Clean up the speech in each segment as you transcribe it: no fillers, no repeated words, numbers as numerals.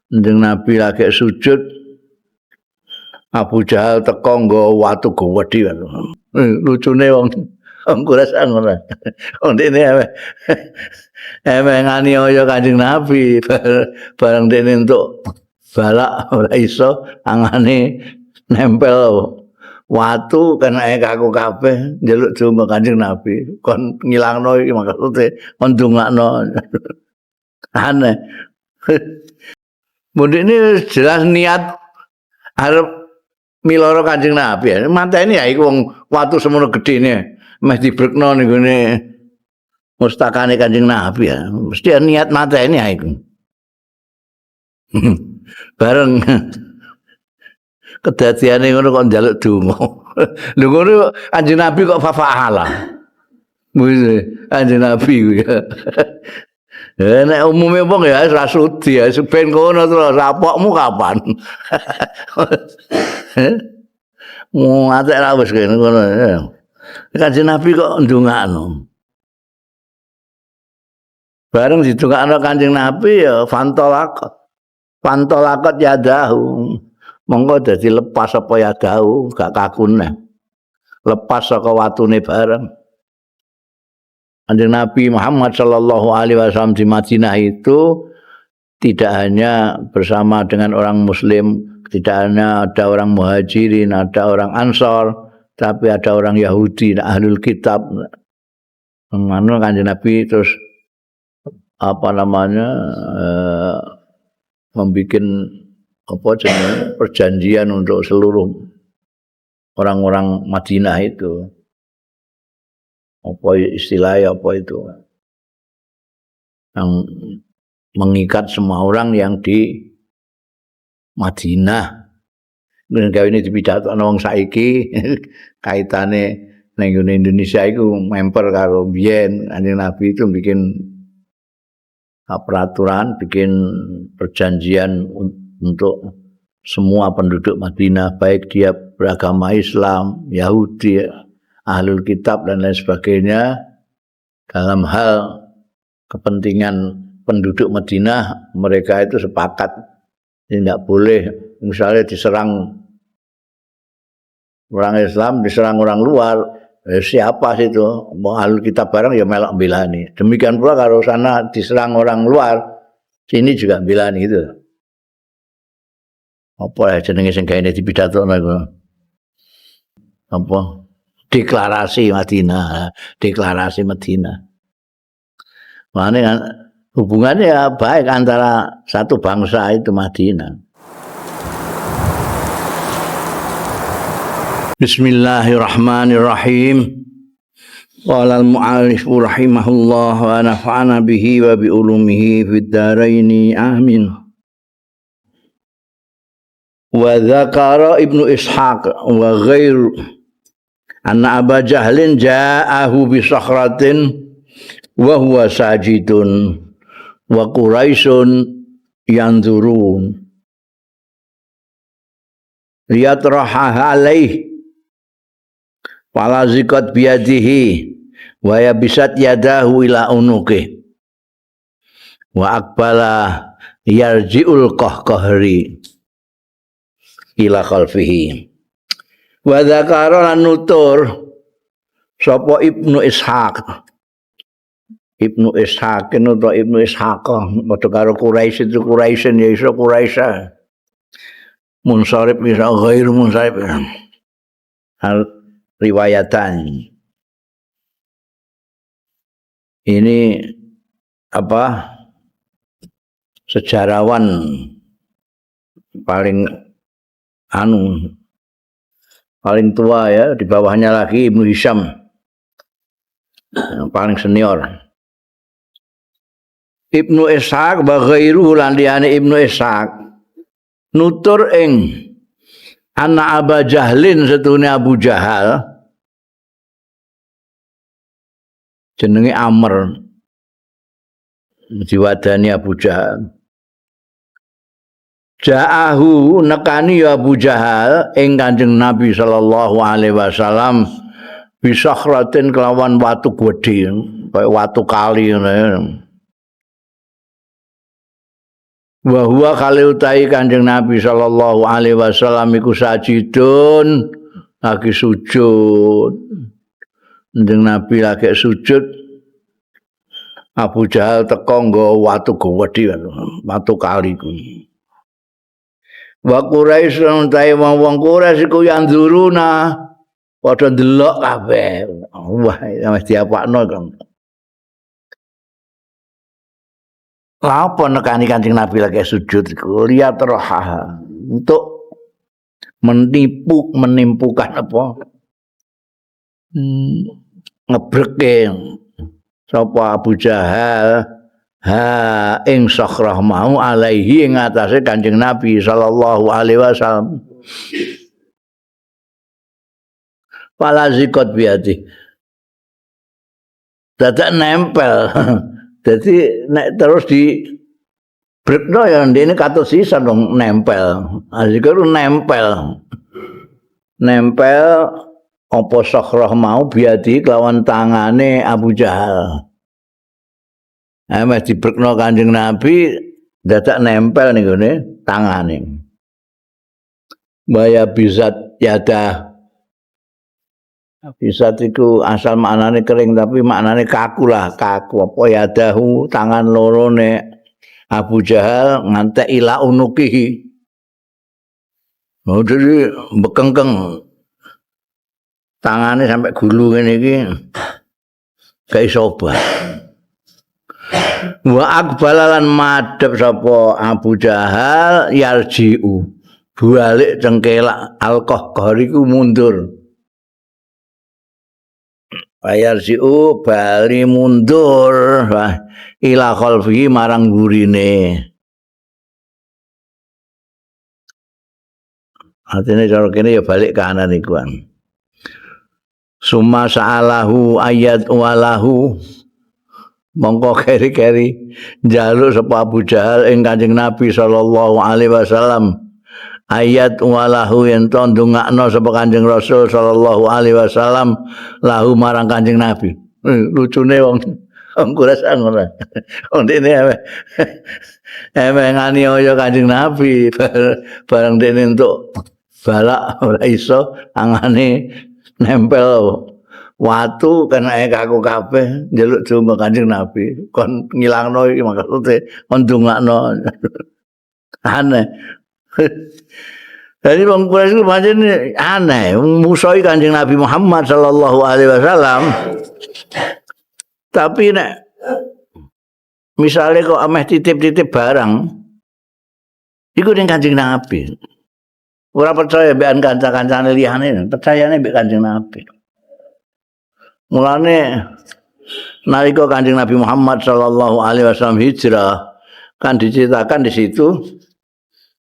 Kanjeng Nabi lagi sujud, Abu Jahal teko nggawa watu gedhe. Lucune wong Quraisy ngono. Wong dene nganiaya Kanjeng Nabi bareng dene entuk balak ora iso angane nempel watu kenake kaku kabeh njaluk donga Kanjeng Nabi kon ngilangno iki maksude kon ndongakno. Aneh. Mundine jelas niat arep miloro Kanjeng Nabi. Mateni ya iku wong watu semono gedene meh dibrekno ning gone mustakane Kanjeng Nabi ya. Mesti niat mateni ya iku. Bareng kedadiane ngono kok njaluk donga. Lho ngono Kanjeng Nabi kok fafa'ala. Wis Kanjeng Nabi kuwi. Nek umume wong ya ora sudi ya ben kono terus rapokmu kapan. Mu atek ra wis kene ngono. Kanjeng Nabi kok ndongakno. Bareng didongakno Kanjeng Nabi ya fantolakot yadahu. Monggo dadi lepas apa yadahu gak kaku neh. Lepas saka watune bareng. Kanjeng Nabi Muhammad sallallahu alaihi wasallam di Madinah itu tidak hanya bersama dengan orang muslim, tidak hanya ada orang muhajirin, ada orang ansor, tapi ada orang Yahudi, ahlul kitab. Mana Kanjeng Nabi terus membuat perjanjian untuk seluruh orang-orang Madinah itu. Apa istilahnya apa itu? Yang mengikat semua orang yang di Madinah. Gawe ini dipidatono wong saiki kaitane ning Indonesia iku memper karo biyen Kanjeng Nabi itu bikin peraturan, bikin perjanjian untuk semua penduduk Madinah, baik dia beragama Islam, Yahudi, ahlul kitab dan lain sebagainya, dalam hal kepentingan penduduk Madinah mereka itu sepakat tidak boleh misalnya diserang orang Islam, diserang orang luar, siapa sih itu mau ahlul kitab bareng ya melok belani. Demikian pula kalau sana diserang orang luar, sini juga belani itu. Apa ya jenenge sing gaene dipidatono iku? Apa? Deklarasi Madinah. Makanya kan hubungannya ya baik antara satu bangsa itu Madinah. Bismillahirrahmanirrahim. Qala al-mu'allif rahimahullah wa nafa'ana bihi wa bi ulumihi fid dharain amin. Wa dzakara Ibnu Ishaq wa ghairu anna Aba Jahlin ja'ahu bi sakhratin wa huwa sajidun wa Quraisyun yanzurun liyatraha alaih falazikat biyadihi wa yabisat yadahu ila unuqih wa aqbala yarji'ul qahqahri ila khalfihi. Wa dzakara lan nutur sapa Ibnu Ishaq. Ibnu Ishaq nutur Ibnu Ishaq padha karo Quraisy itu Quraisy ya iso Quraisy. Munsharif bisa ghairu munsharif. Al riwayatan. Ini apa? Sejarawan paling tua ya, di bawahnya lagi Ibnu Hisham yang paling senior. Ibnu Ishaq wa ghairuhu lan liyane Ibnu Ishaq nutur ing ana Aba Jahlin setune Abu Jahal jenenge Amr diwadani Abu Jahal. Ja'ahu nekani ya Abu Jahal ing Kanjeng Nabi sallallahu alaihi wasallam bisakhratin kelawan watu gedhe kaya watu kali ngene. Wa huwa kali utahi Kanjeng Nabi sallallahu alaihi wasallam iku sajidun lagi sujud. Kanjeng Nabi lagi sujud. Abu Jahal teko nggo watu gedhe watu kali kuwi. Wa Quraisy utahe wong-wong Quraisy iku yanzuruna padha ndelok kabeh. Wah, wis diapakno kan. Apa nekani Kanjeng Nabi lagi sujud iku lihat roha untuk menimpukan apa ngebreke sapa Abu Jahal ing sakhrah mau alaihi ing atase Kanjeng Nabi sallallahu alaihi wasallam. Palazikot biati. Dadak nempel. Jadi nek terus di brekno ya ndene katus sisan dong nempel. Azikir nempel. Nempel apa sakhrah mau biati kelawan tangane Abu Jahal. Mas dibrekno Kanjeng Nabi dadak nempel ning gone tangane. Baya bizat yada. Bizat iku asal maknane kering tapi maknane kaku lah, kaku apa yadahu tangan lorone Abu Jahal ngantek ila unukihi. Oh jadi bekengkeng. Tangane sampai gulu ngene iki gak iso obah. Wa aqbalalan madhep sapa Abu Jahal yarji'u. Balik cengkelak Al-Qahqar iku mundur. Yarji'u bali mundur ila khalfihi marang gurine. Artinya cara kene ya balik kanan iku kan. Summa sa'alahu ayat walahu mongko keri-keri njaluk sapa Abu Jahal ing Kanjeng Nabi sallallahu alaihi wasallam ayat walahu yen to ndongakno sapa Kanjeng Rasul sallallahu alaihi wasallam lahu marang Kanjeng Nabi. Lucune wong Quraisy ngono. Wong dene nganiaya Kanjeng Nabi bareng dene entuk balak ora iso angane nempel watu kena kaku kabeh njaluk jumbo Kanjeng Nabi kon ngilangno iki maksude kon ndongakno aneh. Jadi wong Quraisy pancen aneh musuhi Kanjeng Nabi Muhammad sallallahu alaihi wasallam. Tapi nek misale kok ameh titip-titip barang iku ning Kanjeng Nabi. Ora percaya mbekan kanca-kancane liyane, percayane mbek Kanjeng Nabi. Mulane nalika Kanjeng Nabi Muhammad sallallahu alaihi wasallam hijrah kan diceritakan di situ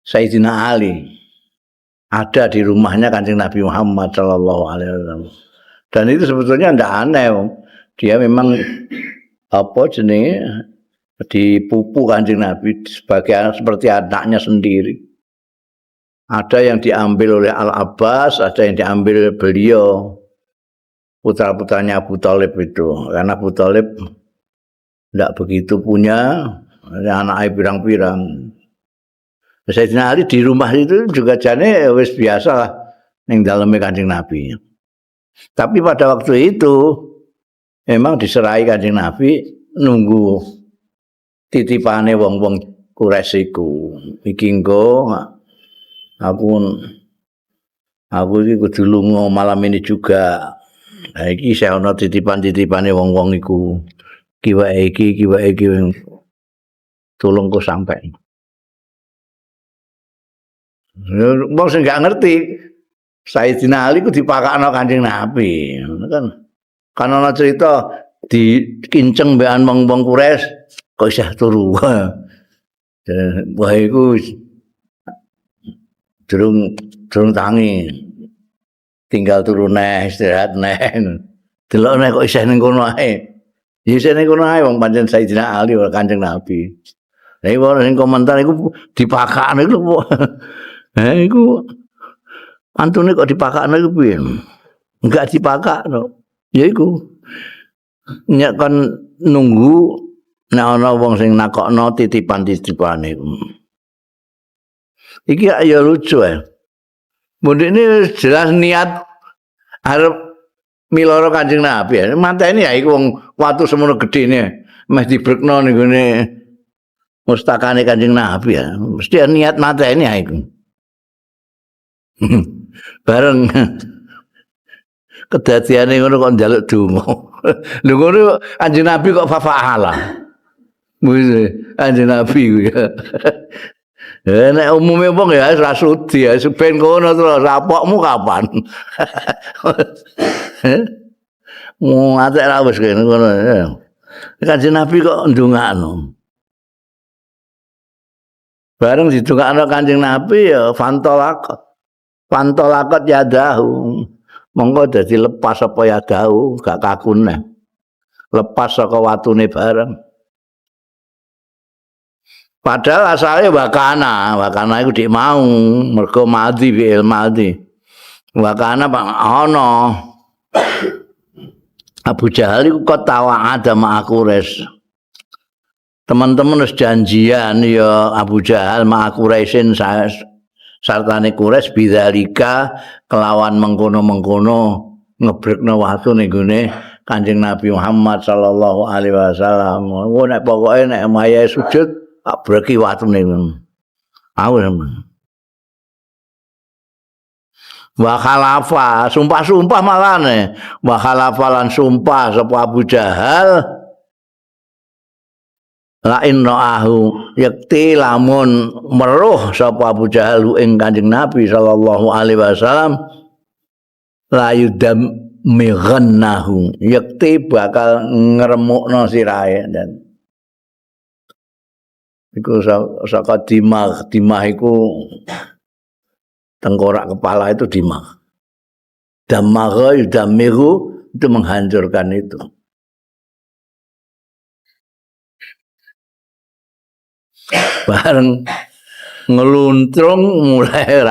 Sayyidina Ali ada di rumahnya Kanjeng Nabi Muhammad sallallahu alaihi wasallam. Dan itu sebetulnya ndak aneh. Dia memang apa jenenge dipupu Kanjeng Nabi seperti anaknya sendiri. Ada yang diambil oleh Al-Abbas, ada yang diambil beliau putra-putranya Abu Thalib itu. Karena Abu Thalib tidak begitu punya anaknya pirang-pirang. Sayyidina Ali di rumah itu juga jane wis biasa lah ning daleme Kanjeng Nabi. Tapi pada waktu itu memang diserai Kanjeng Nabi nunggu titipane wong-wong Quraisy iku. Iki engko aku iki kudu lunga malam ini juga. Nah iki saya ana titipan-titipane wong-wong iku. Kiwae iki tolong kok sampai. Wong sing gak ngerti Sayyidina Ali ku dipakakno Kanjeng Nabi. Kan ana cerita dikinceng mbekan wong-wong Quraisy kok isih turu. Wah iku durung tangi. Tinggal turu neh istirahat neh. Delok neh kok isih ning kono ae. Ya isih ning kono ae wong pancen Sayyidina Ali ora Kanjeng Nabi. Lah iki sing komentar iku dipakakno iku. Iku antune kok dipakakno iku piye? Enggak dipakakno. Ya iku. Nek kon nunggu nek ana wong sing nakokno titipan-titipane iku. Iki ya lucu ya. Mudik ini jelas niat arep miloro Kanjeng Nabi ya. Mantene ya iku wong watu semono gedene meh dibrekno ning gone mustakane Kanjeng Nabi ya. Mesti niat mateni ya iku. Bareng kedadiane ngono kok njaluk donga. Lho ngono Kanjeng Nabi kok fafa'ala. Wis Kanjeng Nabi kuwi. Nek umume wong ya ora sudi ya ben kono terus rapokmu kapan. Atek ra wis kene ngono. Kanjeng Nabi kok ndongakno. Bareng didongakno Kanjeng Nabi ya fantolakot. Fantolakot yadahu. Monggo dadi lepas apa yadahu gak kaku neh. Lepas saka watune bareng. Padahal asalnya wakana iku dik mau, mergo madi fi'il madi. Wakana ana Abu Jahal iku ketawa ada ma Quraisy. Teman-teman wis janjian ya Abu Jahal ma Quraisyin sartane Quraisy bidzalika kelawan mengkono-mengkono ngebrekno watu ning gone Kanjeng Nabi Muhammad sallallahu alaihi wasallam. Ngono nek pokoke nek maya sujud tak breki watune ngono. Aku wa khalafa, sumpah-sumpah malane. Wa khalafa lan sumpah sapa Abu Jahal la innahu yakti lamun meruh sapa Abu Jahal ing Kanjeng Nabi sallallahu alaihi wasallam la yudam mighannahu yakti bakal ngremukno sirahe dan iku saka dimah iku tengkorak kepala itu dimah. Damagha yudamiru itu menghancurkan itu. Bareng ngeluntrung mulai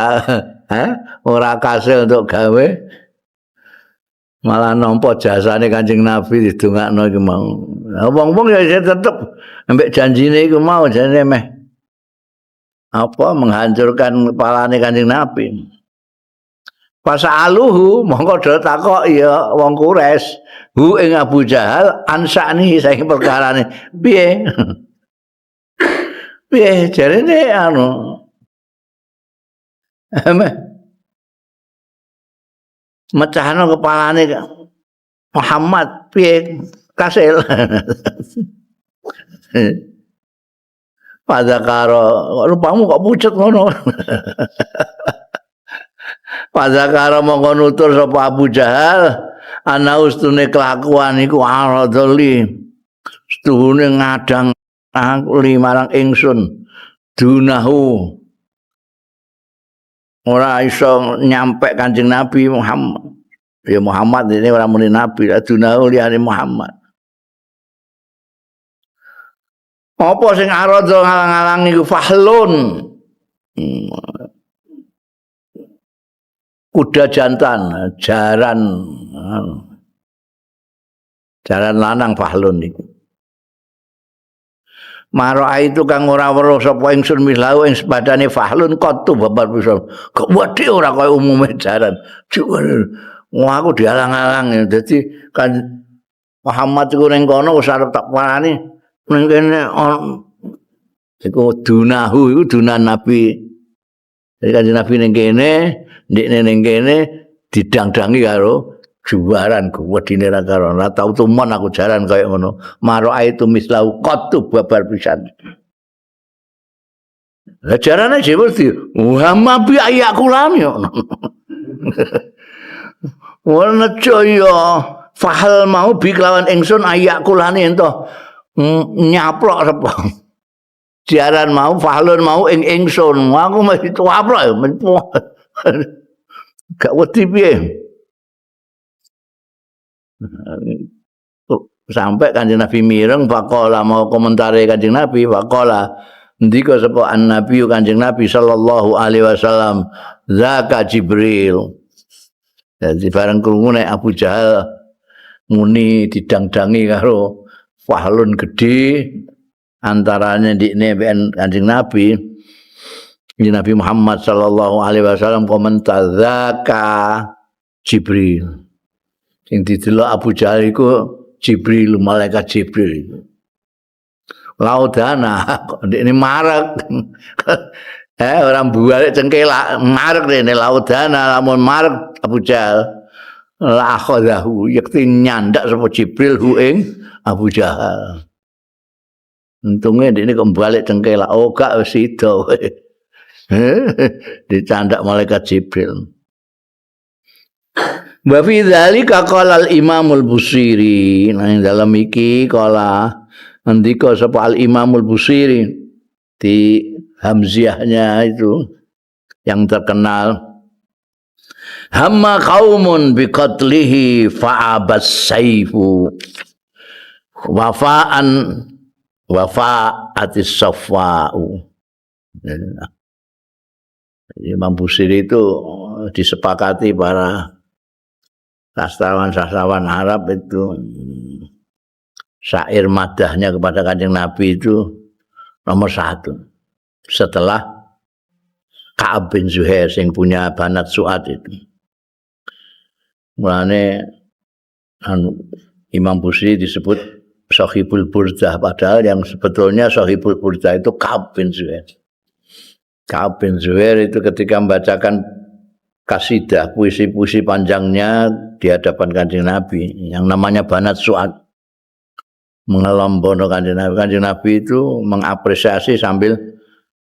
ora kasil untuk gawe malah nampa jasane Kanjeng Nabi didongakno iku mau. Wong-wong ya tetep ambek janjine iku mau jane meh apa menghancurkan kepalane Kanjeng Nabi. Pas aluhu mongko do takok ya wong Quraisy hu ing Abu Jahal ansani saking perkarane piye? Piye jarene anu mecahno kepalane Muhammad piye kasil. Pada karo rupamu kok pucet ngono. Pada karo mongko nutur sapa Abu Jahal ana ustune kelakuan iku aradoli setuhune ngadang marang ingsun dunahu ora iso nyampe Kanjeng Nabi Muhammad. Ya Muhammad ini ora muni nabi, dunahu liyane Muhammad. Apa sing arada ngalang-alang iku fahlun. Kuda jantan, jaran lanang fahlun iku. Mara itu kang ora weruh sapa ingsun mislahu ing sepadane fahlun qatu babar bisa. Kok wedhi ora kaya umume jaran. Wah aku dialang-alang dadi kan Muhammad iku ning kono wis arep tak parani ning kene iku dunahu iku dunan Nabi. Jadi Kanjeng Nabi ning kene, ndekne ning kene didang-dangi karo juwaran wedine ra karo ora tau tumon aku jaran kaya ngono. Mara itu mislau qatu babar pisan. Lah jarane dhewe mesti Muhammad bi ayaku lam yo. Warna caya fahal mau bi kelawan ingsun ayak kulane ento nyaplok sapa. Jaran mau fahlun mau ing ingsun. Aku mesti tuaplok ya. Gak wedi piye. Sampai Kanjeng Nabi mireng faqala mau komentare Kanjeng Nabi faqala ndika sapa an-nabi Kanjeng Nabi sallallahu alaihi wasallam zaka Jibril. Jadi bareng krungu nek Abu Jahal muni didang-dangi karo fahlun gede antarane ndikne ben Kanjeng Nabi Nabi Muhammad sallallahu alaihi wasallam komentar zaka Jibril. Sing didelok Abu Jahal iku Jibril, malaikat Jibril. Laudana ini marak. Orang bualik cengkelak marak rene laudana lamun marak Abu Jahal la akhadahu yakti nyandak sapa Jibril hu ing Abu Jahal. Untungnya ini kembali cengkelak oh gak wis sida. Dicandak malaikat Jibril. Wa fi dzalika qala al-Imam al-Busiri. Nah dalam iki kala ngendika sapa al-Imam al-Busiri di Hamziahnya itu yang terkenal hamma qaumun biqatlihi fa'abas saifu wafa'atis safwa'u. Imam Busiri itu disepakati para sastrawan Arab itu syair madahnya kepada Kanjeng Nabi itu nomor 1 setelah Ka'ab bin Zuhair yang punya Banat Su'ad itu. Mulane Imam Busiri disebut Sahibul Burdah padahal yang sebetulnya Sahibul Burdah itu Ka'ab bin Zuhair. Ka'ab bin Zuhair itu ketika membacakan kasidah puisi-puisi panjangnya di hadapan Kanjeng Nabi yang namanya Banat Su'ad mengelombono Kanjeng Nabi. Kanjeng Nabi itu mengapresiasi sambil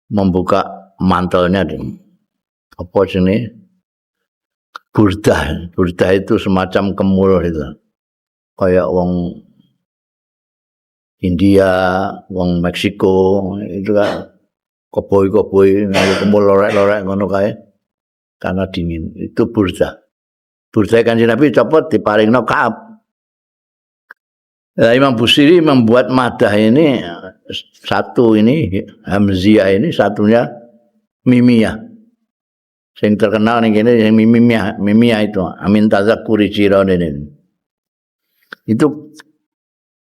membuka mantelnya apa sini burdah itu semacam kemul itu kayak wong India, wong Meksiko itu kan koboi kemul lorek ngono kae karena dingin itu burdah Kanjeng Nabi copot diparingno Ka'ab. Imam Busiri membuat madah ini satu ini Hamziah ini satunya Mimiyah. Yang terkenal nih gini yang Mimiyah itu Amin Tazakuri Jiron ini. Itu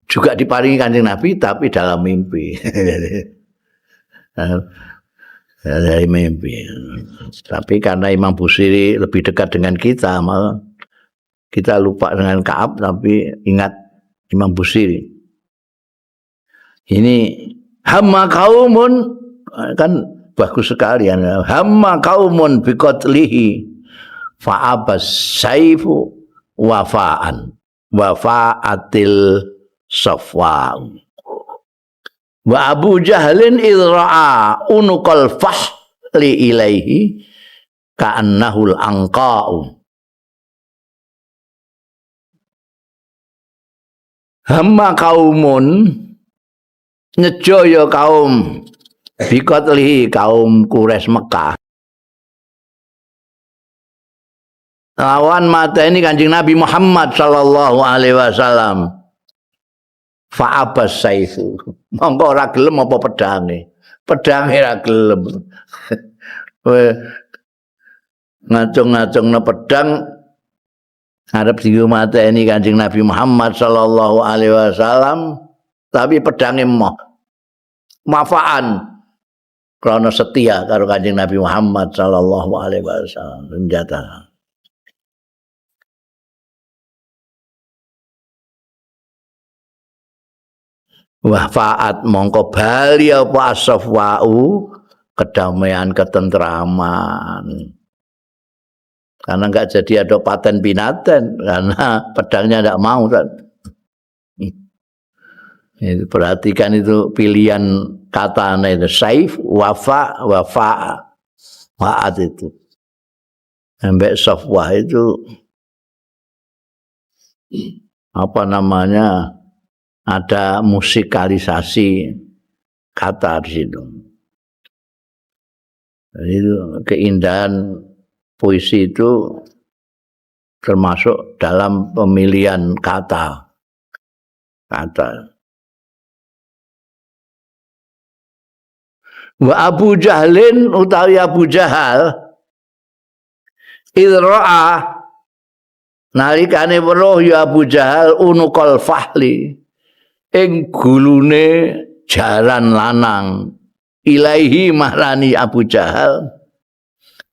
juga diparingi Kanjeng Nabi tapi dalam mimpi. Dari mimpi. Tapi karena Imam Busiri lebih dekat dengan kita, malah kita lupa dengan Ka'ab tapi ingat Imam Busiri. Ini hamma qaumun kan bagus sekali ya. Hamma qaumun biqatlihi fa'abas saifu wafa'atil safwa. Wa Abu Jahlin idra'a unuqal fahli ilaihi ka'annahul anqa'u. Hamma kaumun nyejoyo kaum bikotlihi kaum Quraisy Mekah lawan mata ini Kanjeng Nabi Muhammad sallallahu alaihi wasallam fa'abas saifu mongko ora gelem apa pedange ora gelem ngacung-ngacungna pedang ngarep dienggo mateni Kanjeng Nabi Muhammad sallallahu alaihi wasallam tapi pedange moh mafaan krana setia karo Kanjeng Nabi Muhammad sallallahu alaihi wasallam senjata. Wafaat mongko bali apa asafwa'u kedamaian ketentraman. Karena enggak jadi ada paten binaten karena pedangnya enggak mau kan. Itu perhatikan itu pilihan katanya itu saif wafaat itu. Sampai safwah itu apa namanya? Ada musikalisasi kata di situ. Jadi itu keindahan puisi itu termasuk dalam pemilihan kata. Wa Abu Jahlin utawi Abu Jahal idro'a nalikane weruh ya Abu Jahal unuqal fahli ing gulune jaran lanang ilaihi marani Abu Jahal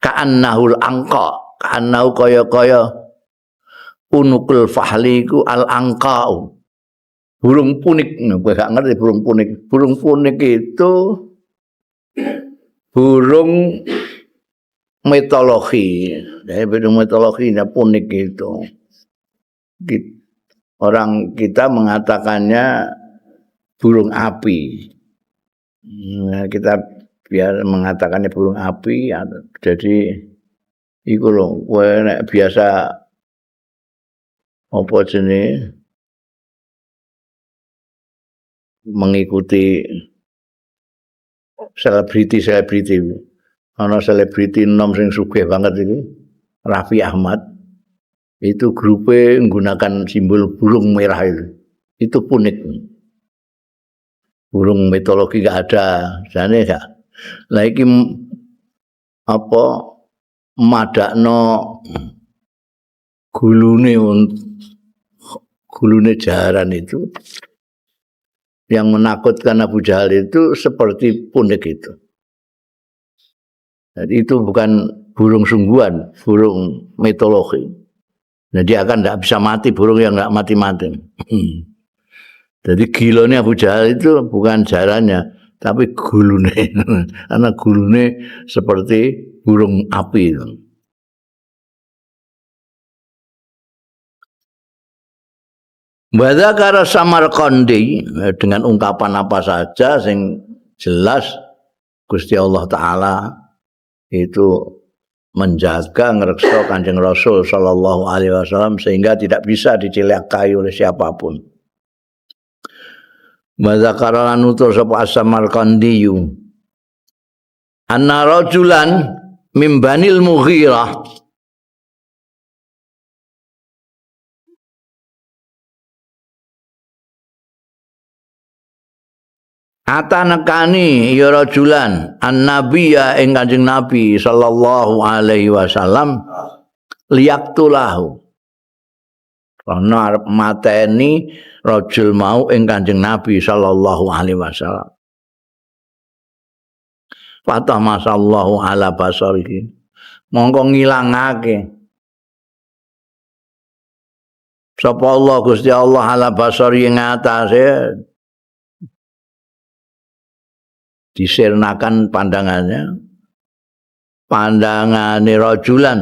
ka'annahul angqa ka'annahu kaya-kaya unukul fahli ku al angqau burung punik. Kowe gak ngerti burung punik. Burung punik itu burung mitologi. Dari burung mitologinya punik itu. Orang kita mengatakannya burung api. Nah, kita biar mengatakannya burung api, jadi iku lho, kowe nek biasa apa jenenge mengikuti selebriti ana selebriti enom sing sugih banget iki Raffi Ahmad itu grupnya menggunakan simbol burung merah itu punik. Burung mitologi gak ada, jane gak. Lah iki apa madakno gulune jaran itu yang menakutkan Abu Jahal itu seperti punik itu. Jadi itu bukan burung sungguhan, burung mitologi. Nah, dia akan tidak bisa mati, burung yang tidak mati-mati. Jadi gilanya Abu Jahal itu bukan jarannya, tapi gulune. Karena gulune seperti burung api. Wadzakara Samarqandi dengan ungkapan apa saja sing jelas Gusti Allah Ta'ala itu menjaga ngreksa Kanjeng Rasul sallallahu alaihi wasallam sehingga tidak bisa dicelakai oleh siapapun. Madzakara lan nutur sapa As-Samarqandiyu anna rajulan mim Banil Mughirah atanekani ya rajulan an-nabiyya ing Kanjeng Nabi sallallahu alaihi wasallam liyaqtulahu karena arep mateni rajul mau ing Kanjeng Nabi sallallahu alaihi wasallam. Fatah masallahu ala basarihi. Mongko ngilangake sapa Allah Gusti Allah ala basari ing atase disirnakan pandangane rajulan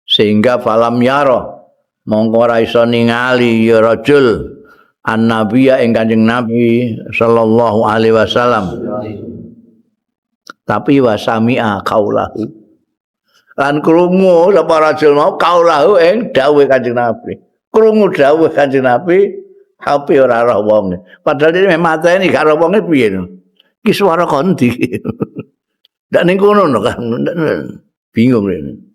sehingga falam yara mongko ora iso ningali ya rajul an-nabiyya ing Kanjeng Nabi sallallahu alaihi wasallam tapi wasami'a qaulahu lan krungu sapa rajul mau qaulahu ing dawuhe Kanjeng Nabi krungu dawuh Kanjeng Nabi tapi ora roh wong padahal dene mateni gak roh wonge piye iki swara kondi ndak ning kono kan bingung rene.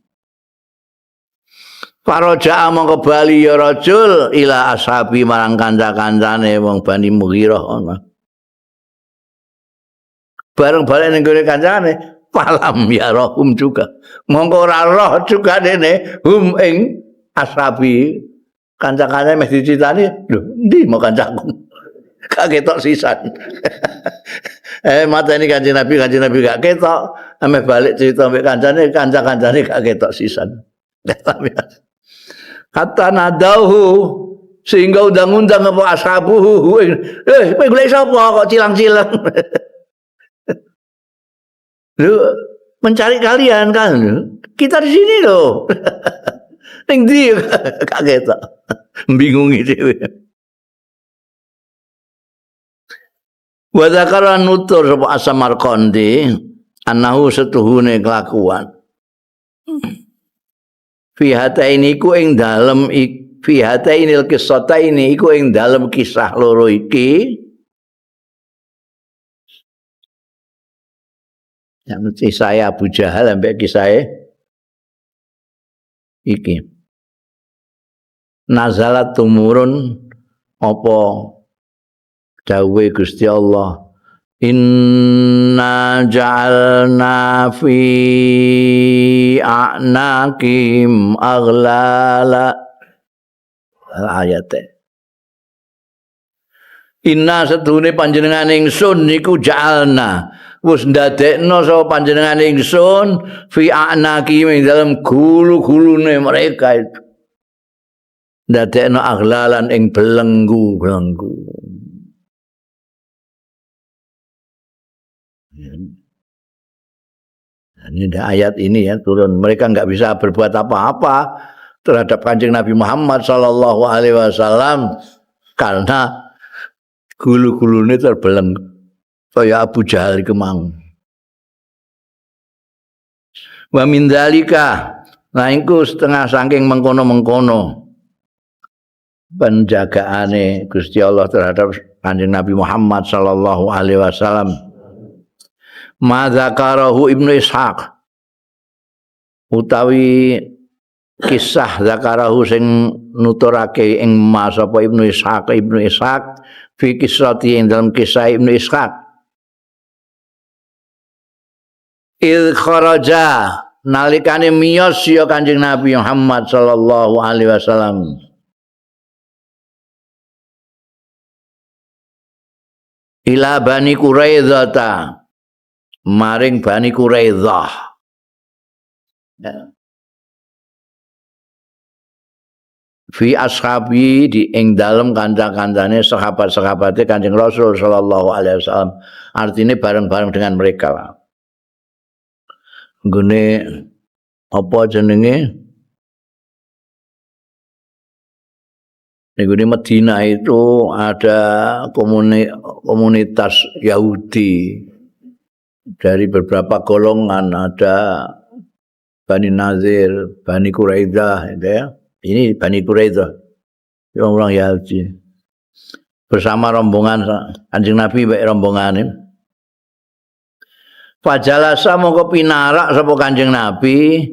Paraja mongko bali ya rajul ila ashabi marang kanca-kancane wong Bani Mughirah ana. Bareng bali ning gone kancane, falam ya rohum juga. Mongko ora roh juga dene hum ing ashabi kanca-kancane meh dicitani, lho endi mau kancaku? Gak ketok sisan. Mateni Kanjeng Nabi gak ketok, ame balik cerita mbek kancane gak ketok sisan. Hatta nadauhu sehingga undang-undang apa ashabuhu kowe golek sapa kok cilang-cilang lu mencari kalian kan kita di sini loh ning ndi kaget bingungi dhewe wa dzakara nutur sapa As-Samarqandi annahu setuhune kelakuan fi hataini iku ing dalem fi hatainil qissataini iku ing dalem kisah loro iki yang kisah Abu Jahal sampai kisah iki nazalat tumurun apa dawuhe Gusti Allah inna ja'alna fi a'naqim aghlala ayate inna sedune panjenengan ingsun niku ja'alna wis ndadekno sapa panjenengan ingsun fi anaki ing dalam gulu-gulune mereka itu ndadekno aghlalan ing belenggu-belenggu. Ini ayat ini ya turun, mereka nggak bisa berbuat apa-apa terhadap Kanjeng Nabi Muhammad sallallahu alaihi wasallam karena gulu-gulune terbelenggu kaya Abu Jahal iku mang. Wa min dzalika, nah iku setengah saking mengkono-mengkono penjagaane Gusti Allah terhadap Kanjeng Nabi Muhammad sallallahu alaihi wasallam. Ma zakarahu Ibnu Ishaq utawi kisah zakarahu sing nuturake ing mas apa Ibnu Ishaq fi kisati ing dalam kisah Ibnu Ishaq il kharaja nalikane miyos ya Kanjeng Nabi Muhammad sallallahu alaihi wasallam ila Bani Quraidzah maring Bani Quraidzah fi ashabi di ing dalem kanca-kancane sahabat-sahabate Kanjeng Rasul sallallahu alaihi wasallam artinya bareng-bareng dengan mereka lah nggone apa jenenge di Madinah itu ada komunitas Yahudi dari beberapa golongan, ada Bani Nazir, Bani Quraidzah, gitu ya. Ini Bani Quraidzah, orang Yahudi. Bersama rombongan Kanjeng Nabi baik rombongan ini. Fajalasa mongko pinarak sapa Kanjeng Nabi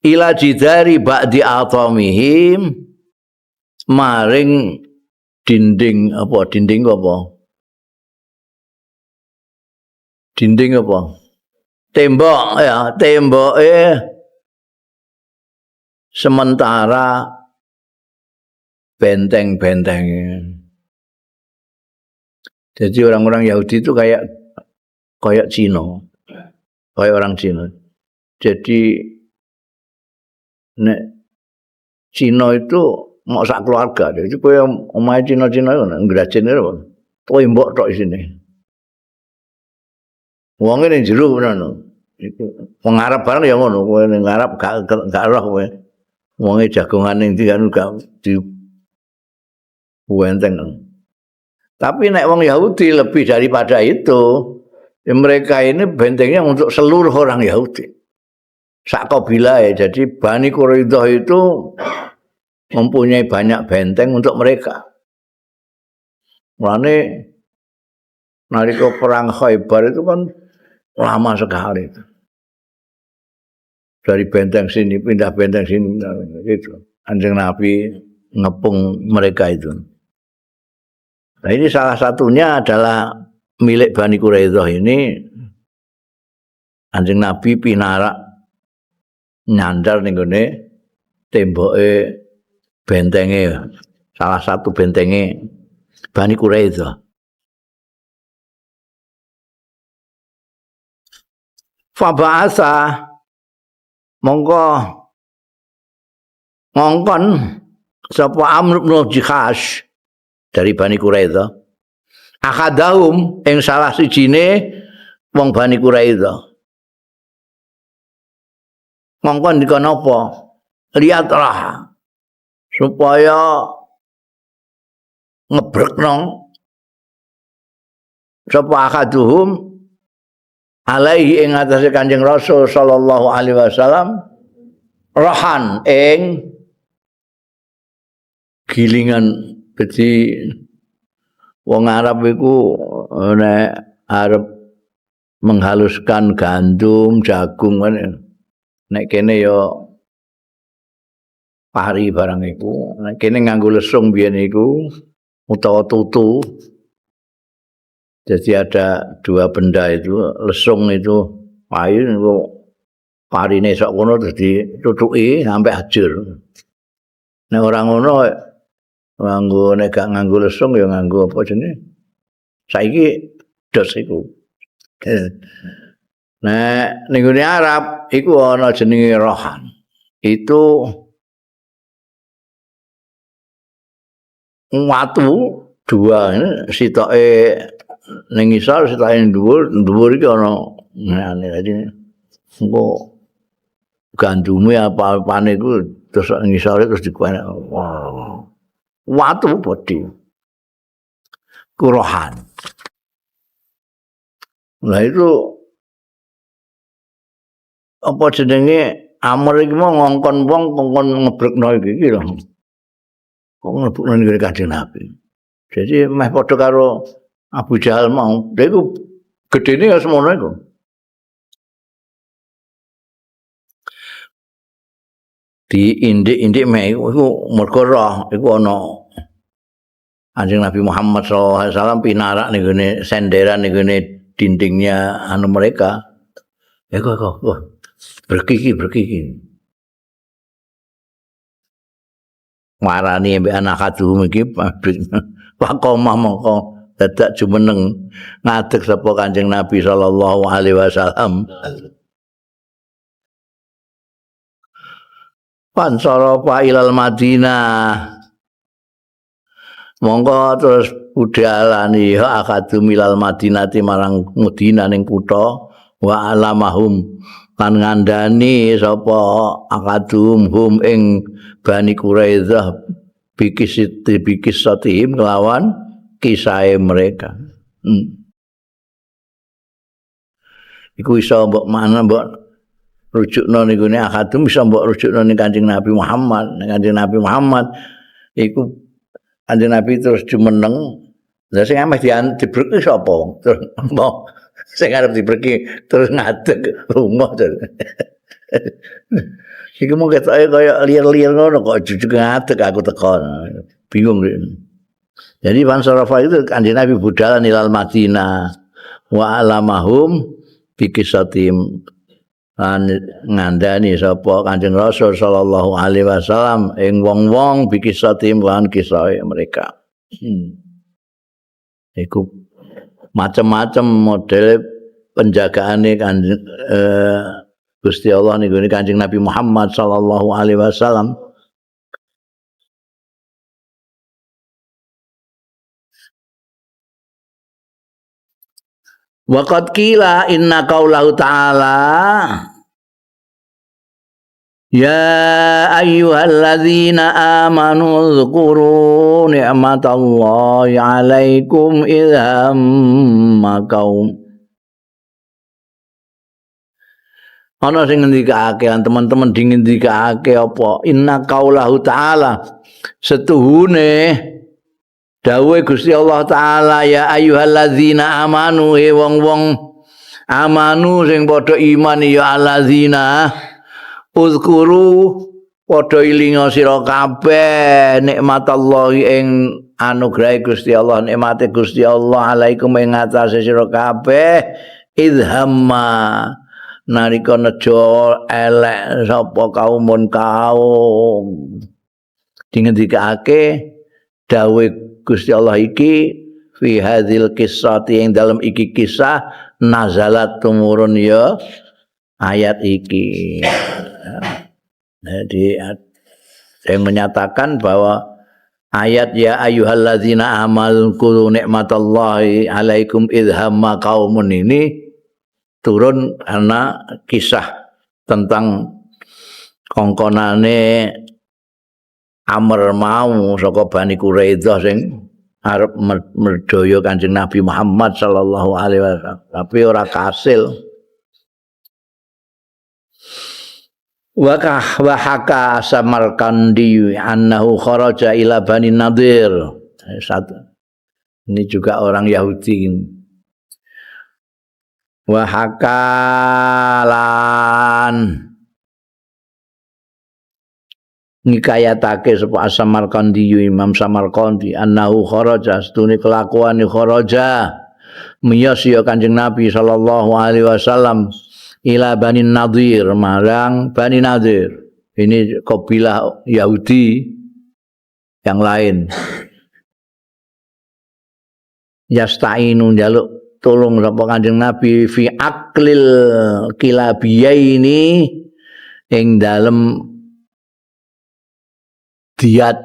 ila jidari ba'di atamihim maring dinding apa? Tembok ya, sementara benteng-benteng. Jadi orang-orang Yahudi itu kayak Cina. Kayak orang Cina. Jadi nek Cina itu mau sak keluarga. Jadi koyo omahe Cina-Cina itu ngrajine tembok tok isine. Wong ning jero ngono. Iku wong Arab bareng ya ngono, kowe ning Arab gak roh kowe. Wonge jagongan ning ndi kan gak di wenteng. Tapi nek wong Yahudi lebih daripada itu, ya mereka ini bentengnya untuk seluruh orang Yahudi. Sak kabilah ya. Jadi Bani Quraidzah itu mempunyai banyak benteng untuk mereka. Mulane nalika perang Khaibar itu kan lama sekali itu. Dari benteng sini pindah benteng sini gitu. Kanjeng Nabi ngepung mereka itu. Nah ini salah satunya adalah milik Bani Quraidzah ini. Kanjeng Nabi pinarak nyandar ning gone temboke bentenge, salah satu bentenge Bani Quraidzah. Faba'asa mongko ngongkon sapa Amr bin Jikhash dari Bani Quraidzah akadahum ing salah sijine wong Bani Quraidzah ngongkon dikon apa lihatlah supaya ngebrekno sapa akaduhum alaihi ing atase Kanjeng Rasul sallallahu alaihi wasallam rohan ing gilingan. Jadi wong Arab iku nek arep menghaluskan gandum, jagung kan nek kene ya pari barang iku, nek kene nganggo lesung biyen iku utawa tutu. Jadi ada dua benda itu, lesung itu payu niku parine sok kono terus ditutuki sampai hancur. Nek ora ngono nganggo nek gak nganggo lesung ya nganggo apa jenenge? Saiki dos iku. Nah, ning Arab iku ana jenenge rohan. Itu watu dua sitoke ning isor sitoke ning dhuwur iki ana ngene dadi engko gandume apa-apane iku terus ngisore terus dikuwen watu bodhi kurohan. Nah itu apa jenenge Amr iki mau ngongkon wong kongkon ngebrekno iki lho. Kok ngebrekno ning Kanjeng Nabi. Jadi meh padha karo Abu Jahal mau. Dia iku gedene ya semono iku. Di indik-indik meh iku mergo roh iku ana Kanjeng Nabi Muhammad SAW pinarak ning gone senderan ning gone dindingnya anu mereka. Kok berkiki. Marani mbek anak kadung iki pakomah mongko dadak jumeneng ngadeg sapa Kanjeng Nabi sallallahu alaihi wasallam. Pansarafa ilal Madinah. Monggo terus budalani ya akadum ilal Madinati marang Madinah ning kutha wa alamahum kan ngandani sapa akadum hum ing Bani Quraidzah bikisatihim kelawan kisahe mereka. Iku iso mbok mana mbok rujukno niku ne akadum iso mbok rujukno ning Kanjeng Nabi Muhammad. Ning Kanjeng Nabi Muhammad iku Kanjeng Nabi terus jumeneng. Lah sing ameh dibreki sapa? Terus mbok sing arep dibreki terus ngadeg rumah terus. Iku mung ketoke kaya liar-liar ngono kok jujuk ngadeg aku teko. Bingung. Jadi Pansarafa itu Kanjeng Nabi budal ilal Madinah wa alamahum bikisatim ngandani sapa Kanjeng Rasul sallallahu alaihi wasallam ing wong-wong bikisatim lan kisah mereka. Iku macam-macam model penjagaane Kanjeng Gusti Allah niku Kanjeng Nabi Muhammad sallallahu alaihi wasallam. Waqad qila inna qaulahu ta'ala ya ayyuhalladzina amanu dzkuru ni'matallahi 'alaikum idza maqaum. Ana sing ngendikake teman-teman dingendikake apa inna qaulahu ta'ala setuhune dawuhe Gusti Allah taala ya ayyuhalladzina amanu he wong-wong amanu sing padha iman ya alladzina uzkuru padha ilinga sira kabeh nikmatallahi ing anugrahe Gusti Allah nikmate Gusti Allah alaikum ing atase sira kabeh idhamma nalika nejo elek sapa kaum dingendikake dawuh Gusti Allah iki fi hadzal qissati ing dalam iki kisah nazalat tumurun ya ayat iki. Jadi yang menyatakan bahwa ayat ya ayyuhalladzina amanu kulu nikmatallahi alaikum idhamma qaumun ini turun karena kisah tentang kongkonane Amr mau saka Bani Quraidzah sing arep merdaya Kanjeng Nabi Muhammad sallallahu alaihi wasallam tapi ora kasil. Wa haka Samarkandi annahu kharaja ila Bani Nadir. Ini juga orang Yahudi. Wa hakalan nikayatake sapa Samarkandi Imam Samarkandi annahu kharaja stune kelakuane kharaja miyas ya Kanjeng Nabi sallallahu alaihi wasallam ila Bani Nadir marang Bani Nadir ini kabilah Yahudi yang lain yastainu njaluk tulung sapa Kanjeng Nabi fi aklil kilabiyaini ing dalem diat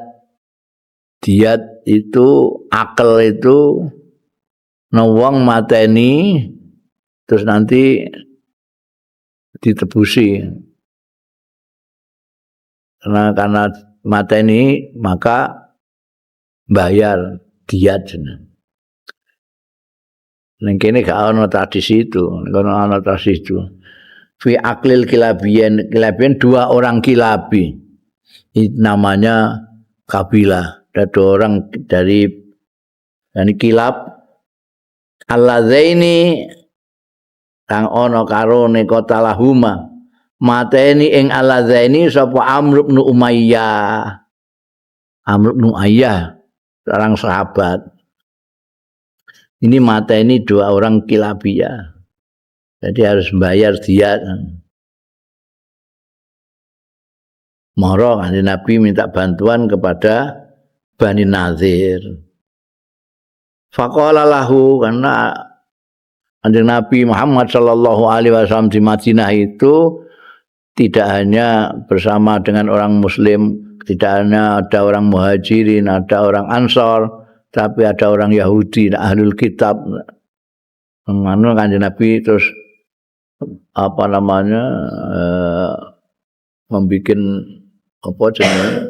itu akal itu wong mateni terus nanti ditebusi karena mateni maka bayar diat jeneng. Ning kene gak ana tradisi itu, kono ana tradisi itu. Fi aklil kilabian dua orang kilabi. Itu namanya kabilah. Ada dua orang dari kilab alladzaini kang ana karone kota lahuma. Mateni ing alladzaini sapa Amr bin Umayyah. Amr bin Umayyah seorang sahabat. Ini mateni dua orang kilabiyah. Jadi harus bayar diat. Moro Kanjeng Nabi minta bantuan kepada Bani Nazir. Faqala lahu karena Kanjeng Nabi Muhammad sallallahu alaihi wasallam di Madinah itu tidak hanya bersama dengan orang muslim, tidak hanya ada orang muhajirin, ada orang ansor, tapi ada orang Yahudi, ahlul kitab. Mengano Kanjeng Nabi terus membikin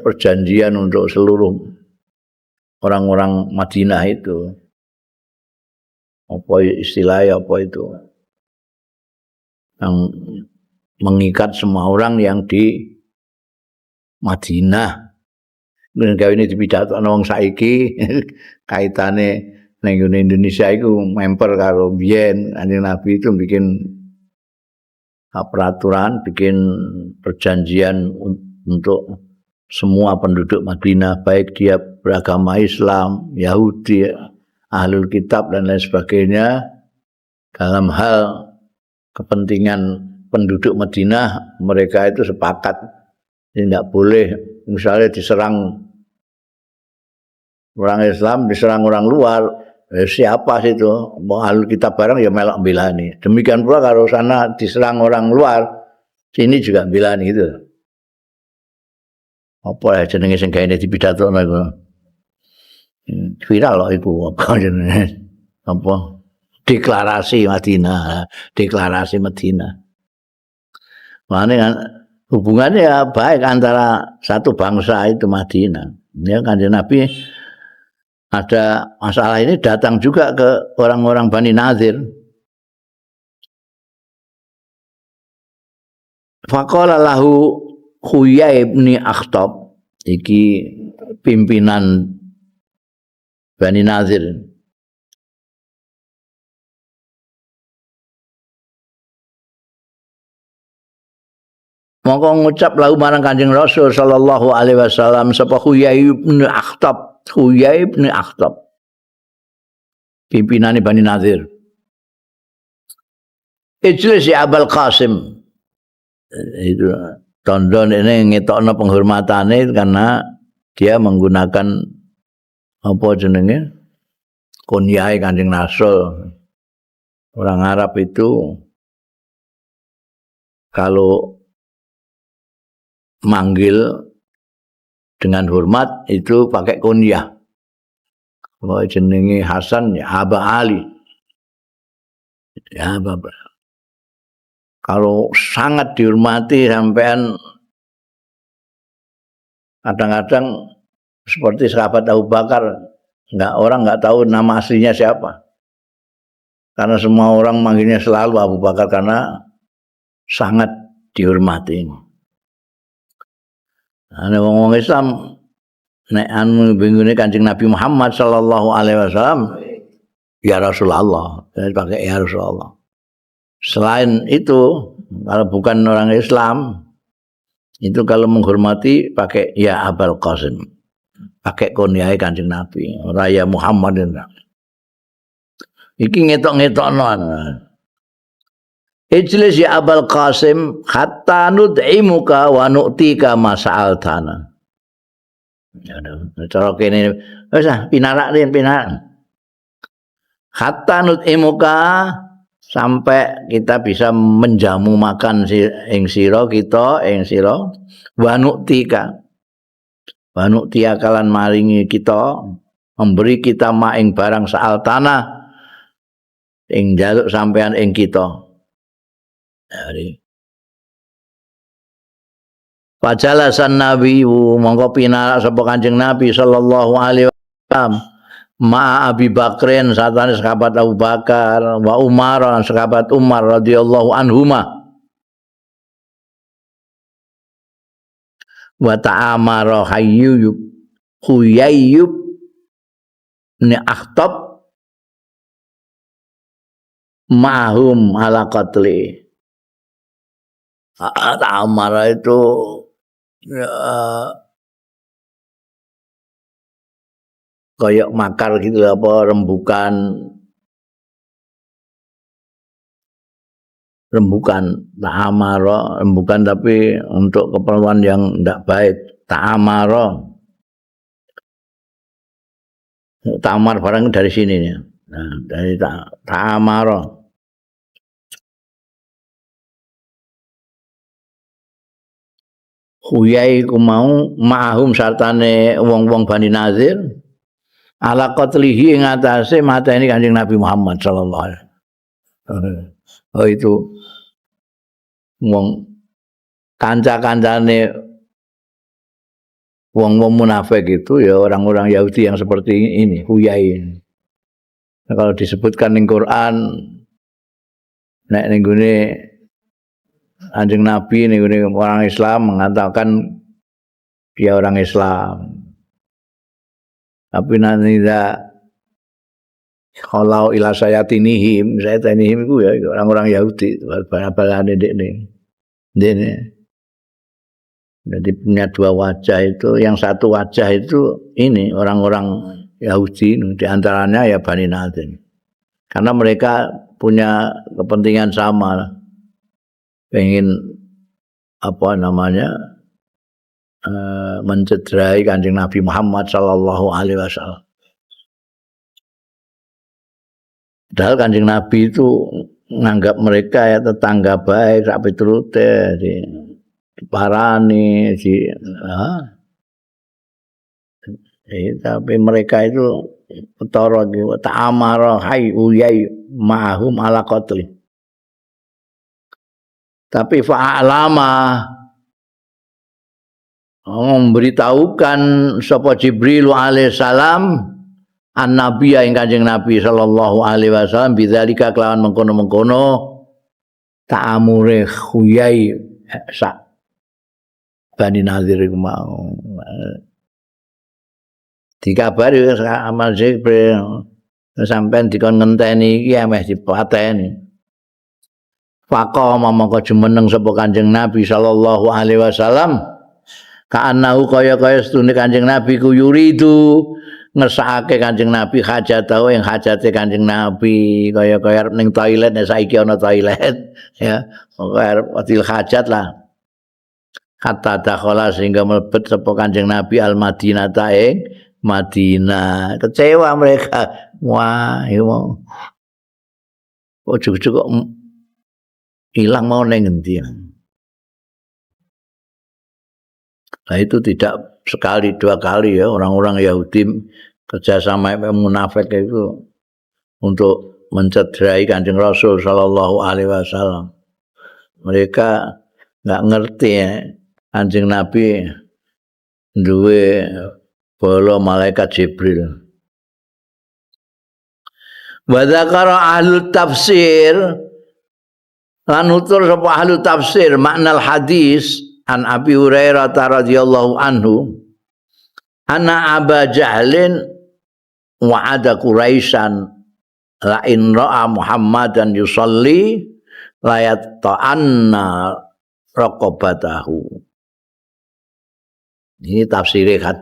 perjanjian untuk seluruh orang-orang Madinah itu. Apa istilahnya apa itu? Yang mengikat semua orang yang di Madinah. Gawe ini dipidhatokno wong saiki kaitane ning Indonesia iku member karo biyen Kanjeng Nabi itu bikin peraturan, bikin perjanjian untuk semua penduduk Madinah, baik dia beragama Islam, Yahudi, ahlul kitab dan lain sebagainya, dalam hal kepentingan penduduk Madinah mereka itu sepakat tidak boleh misalnya diserang orang Islam, diserang orang luar. Siapa sih itu? Mau ahlul kitab barang ya melok bilani. Demikian pula kalau sana diserang orang luar, sini juga bilani gitu. Apa ya jenenge sing gaene dipidhatokno iku? Viral loh iku apa jenenge? Apa? Deklarasi Madinah, deklarasi Madinah. Makanya kan hubungannya ya baik antara satu bangsa itu Madinah. Ya Kanjeng Nabi ada masalah ini datang juga ke orang-orang Bani Nazir. Faqala lahu Huyai bin Akhtab, iki pimpinan Bani Nazir. Mongko ngucap lahu marang Kanjeng Rasul sallallahu alaihi wasallam sapa Huyai bin Akhtab, Huyai bin Akhtab. Pimpinane Bani Nazir. Ijlis ya Abul Qasim. Itu tandon ini ngetokno penghormatane karena dia menggunakan apa jenenge? Kunyai Kanjeng Rasul. Orang Arab itu kalau manggil dengan hormat itu pakai kunyah. Kalau jenenge Hasan ya Aba Ali. Ya Bapak. Kalau sangat dihormati sampean kadang-kadang seperti sahabat Abu Bakar, orang nggak tahu nama aslinya siapa. Karena semua orang manggilnya selalu Abu Bakar karena sangat dihormati. Ana wong Islam nek anu bingune Kanjeng Nabi Muhammad sallallahu alaihi wasallam ya Rasulullah, pakai ya Rasulullah. Selain itu kalau bukan orang Islam itu kalau menghormati pakai ya Abul Qasim. Pakai kunyah Kanjeng Nabi, Raya Muhammad. Iki ngetok-ngetokno. Ijlis ya Abul Qasim hatta nud'imuka wa nu'tika ma sa'altana. Ya cara kene wis pinarak. hatta nut'imuka sampai kita bisa menjamu makan ing sira kita ing sira wa nu'tika kalan maringi kita memberi kita ma ing barang saal tanah ing jaluk sampean ing kita. Jadi Fajalasan Nabi mongko pinarak sapa Kanjeng Nabi sallallahu alaihi wasallam ma Abi Bakrin satane sahabat Abu Bakar wa Umar lan sahabat Umar radhiyallahu anhuma wa ta'amara Huyayyub ni Akhtab ma'hum ala qatli. Ta'amara itu kayak makar gitu apa rembukan ta'amara rembukan tapi untuk keperluan yang tidak baik ta'amara ta'amar barang dari sini ya. Nah, dari ta'amara Huyai ku mau ma'hum sartane wong-wong Bani Nazir ala qatlihi ing atase mateni Kanjeng Nabi Muhammad sallallahu alaihi wasallam. Oh itu wong kanca-kancane wong-wong munafik itu ya orang-orang Yahudi yang seperti ini, Huyai. Nah, kalau disebutkan di Quran nek ning gone Kanjeng Nabi ning orang Islam mengatakan dia orang Islam. Tapi nanti kalau ila sayatinihim itu ya orang-orang Yahudi bal-balane dekne. Jadi punya dua wajah itu, yang satu wajah itu ini orang-orang Yahudi, di antaranya ya Bani Nadir. Karena mereka punya kepentingan sama. Pengen mencederai Kanjeng Nabi Muhammad sallallahu alaihi wasallam. Padahal Kanjeng Nabi itu menganggap mereka ya tetangga baik, sak piturute, diparani, tapi mereka itu petara ta'amara hayy ma'hum ala qatli. Tapi fa'alama memberitahukan sapa Jibril alaihissalam an-nabiya ing Kanjeng Nabi sallallahu alaihi wasallam bidzalika kelawan mengkono-mengkono ta'amure Huyai sak Bani Nadir iku mau. Dikabari sama Jibril sampean dikon ngenteni iki ameh dipateni. Faqama mongko jumeneng sapa Kanjeng Nabi sallallahu alaihi wasallam kaanahu kaya-kaya setune Kanjeng Nabi ku yuridu ngersakake Kanjeng Nabi hajatahu ing hajate Kanjeng Nabi kaya-kaya arep ning toilet nek saiki ana toilet ya kaya arep adil hajat lah kata dakhala sehingga mlebet sapa Kanjeng Nabi al-Madinah ing Madinah. Kecewa mereka. Wah, itu mau ujug-ujug kok hilang mau neng ngendi. Nah itu tidak sekali dua kali ya orang-orang Yahudi kerjasama munafik itu untuk mencederai Kanjeng Rasul sallallahu alaihi wasallam. Mereka nggak ngerti ya Kanjeng Nabi duwe bala malaikat Jibril. Wa dzakara ahli tafsir lan utur sapa ahli tafsir makna hadis an Abi Hurairah radhiyallahu anhu anna Aba Jahlin wa'ada Quraisyan la in ra'a Muhammadan yusalli la yata'anna raqabatahu. Ini tafsirnya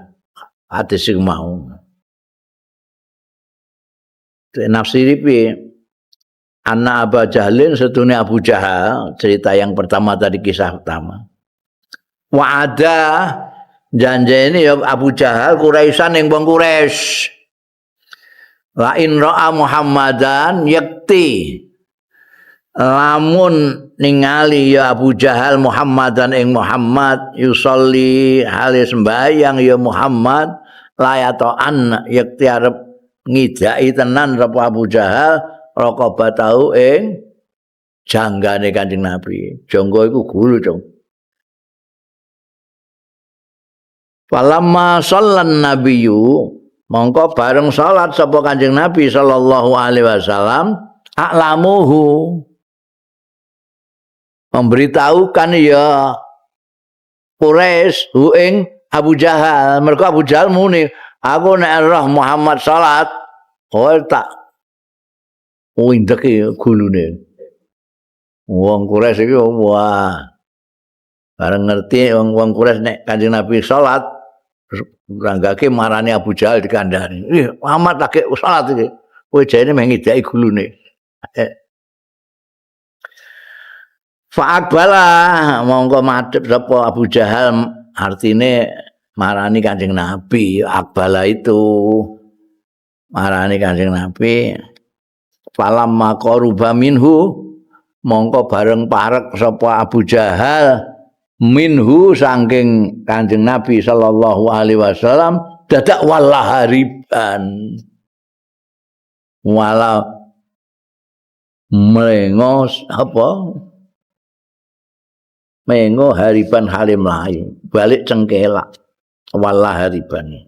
hadis yang mau. Nafsiri pi anak Abu Jahlin setune Abu Jahal, cerita yang pertama tadi kisah pertama. Wa'ada janjene ya Abu Jahal Quraisyan ning wong Quraisy. La in ra'a Muhammadan yakti lamun ningali ya Abu Jahal Muhammadan ing Muhammad yusolli halis sembayang ya Muhammad layatoan yakti arep ngidai tenan sapa Abu Jahal raqabatahu ing janggane Kanjeng Nabi. Jangga iku gulu, Cung. Falamma shallan nabiyyu mongko bareng salat sapa Kanjeng Nabi sallallahu alaihi wasallam a'lamuhu memberitahukan ya Quraisy hu ing Abu Jahal. Mergo Abu Jahal muni, aku nek roh Muhammad salat, kowe tak windeke gulune. Wong Quraisy iki wah. Bareng ngerti wong Quraisy nek Kanjeng Nabi salat, ranggake marani Abu Jahal dikandani. Muhammad lagi salat iki. Kowe jane meh ngidaki gulune. Fa'akbala mongko madhep sapa Abu Jahal artine marani Kanjeng Nabi. Akbala itu marani Kanjeng Nabi. Falamma qaruba minhu mongko bareng parek sapa Abu Jahal minhu saking Kanjeng Nabi sallallahu alaihi wasallam dadak walahariban. Wala melengos apa? Mengo hariban halim lain balik cengkelak walah hariban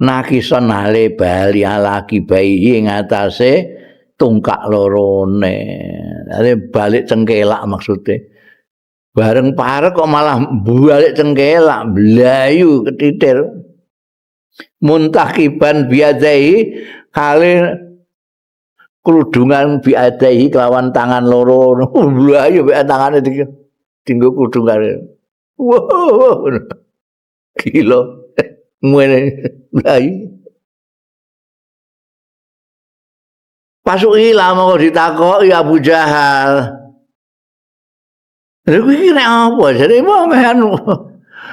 nakison hale bali alaki bayi ing atase tungkak lorone balik cengkelak maksudnya bareng parek kok malah balik cengkelak blayu ketitir muntakiban biadai hale kerudungan biadai kelawan tangan loro ayo mek tangane dienggo kerudungan wow gila ngene ayo pasuk ilang kok ditakoki Abu Jahal lha kuwi nek apa jare mehan